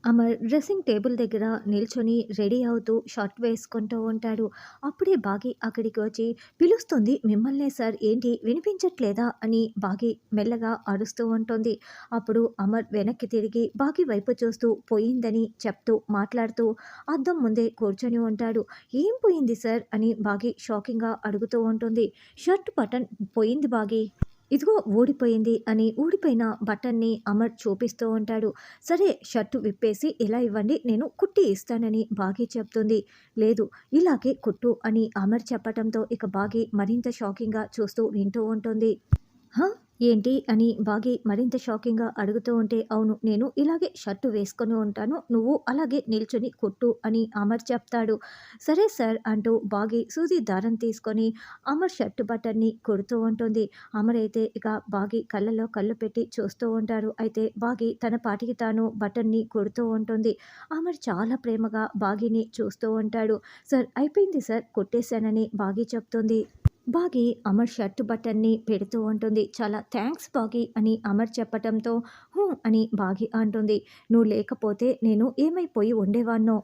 Amar dressing table దగ్గర నిల్చొని ready అవుతూ షర్ట్ వేసుకుంటూ ఉంటాడు. అప్పుడే బాగి అక్కడికి వచ్చి పిలుస్తుంది, మిమ్మల్నే సార్, ఏంటి వినిపించట్లేదా అని బాగి మెల్లగా అరుస్తూ ఉంటుంది. అప్పుడు అమర్ వెనక్కి తిరిగి బాగి వైపు చూస్తూ పోయిందని చెప్తూ మాట్లాడుతూ అద్దం ముందే కూర్చొని ఉంటాడు. ఏం పోయింది సార్ అని బాగి షాకింగ్గా అడుగుతూ ఉంటుంది. షర్ట్ బటన్ పోయింది బాగి, ఇదిగో ఊడిపోయింది అని ఊడిపోయిన బటన్ని అమర్ చూపిస్తూ ఉంటాడు. సరే షర్టు విప్పేసి ఇలా ఇవ్వండి, నేను కుట్టి ఇస్తానని బాగి చెప్తుంది. లేదు, ఇలాగే కుట్టు అని అమర్ చెప్పటంతో ఇక బాగి మరింత షాకింగ్గా చూస్తూ వింటూ ఉంటుంది. హా! ఏంటి అని బాగి మరింత షాకింగ్గా అడుగుతూ ఉంటే, అవును, నేను ఇలాగే షర్టు వేసుకొని ఉంటాను, నువ్వు అలాగే నిల్చొని కుట్టు అని అమర్ చెప్తాడు. సరే సార్ అంటూ బాగి సూది దారం తీసుకొని అమర్ షర్టు బటన్ని కుడుతూ ఉంటుంది. అమర్ అయితే ఇక బాగి కళ్ళలో కళ్ళు పెట్టి చూస్తూ ఉంటాడు. అయితే బాగి తన పాటికి తాను బటన్ని కుడుతూ ఉంటుంది. అమర్ చాలా ప్రేమగా బాగిని చూస్తూ ఉంటాడు. సార్ అయిపోయింది సార్, కుట్టేశానని బాగి చెప్తుంది. బాగి అమర్ షర్ట్ బటన్ని పెడుతూ ఉంటుంది. చాలా థ్యాంక్స్ బాగి అని అమర్ చెప్పటంతో హూ అని బాగి అంటుంది. నువ్వు లేకపోతే నేను ఏమైపోయి ఉండేవాన్నో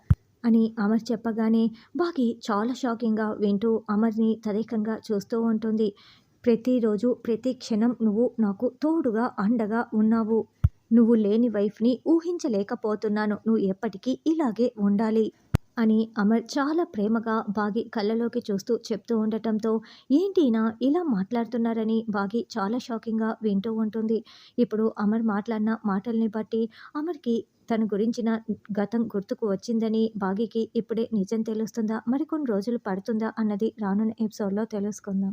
అని అమర్ చెప్పగానే బాగి చాలా షాకింగ్గా వింటూ అమర్ని తదేకంగా చూస్తూ ఉంటుంది. ప్రతిరోజు ప్రతి క్షణం నువ్వు నాకు తోడుగా అండగా ఉన్నావు. నువ్వు లేని వైఫ్ని ఊహించలేకపోతున్నాను. నువ్వు ఎప్పటికీ ఇలాగే ఉండాలి అని అమర్ చాలా ప్రేమగా బాగి కళ్ళలోకి చూస్తూ చెప్తూ ఉండటంతో ఏంటినా ఇలా మాట్లాడుతున్నారని బాగి చాలా షాకింగ్గా వింటూ ఉంటుంది. ఇప్పుడు అమర్ మాట్లాడిన మాటల్ని బట్టి అమర్కి తన గురించిన గతం గుర్తుకు వచ్చిందని బాగికి ఇప్పుడే నిజం తెలుస్తుందా, మరికొన్ని రోజులు పడుతుందా అన్నది రానున్న ఎపిసోడ్లో తెలుసుకుందాం.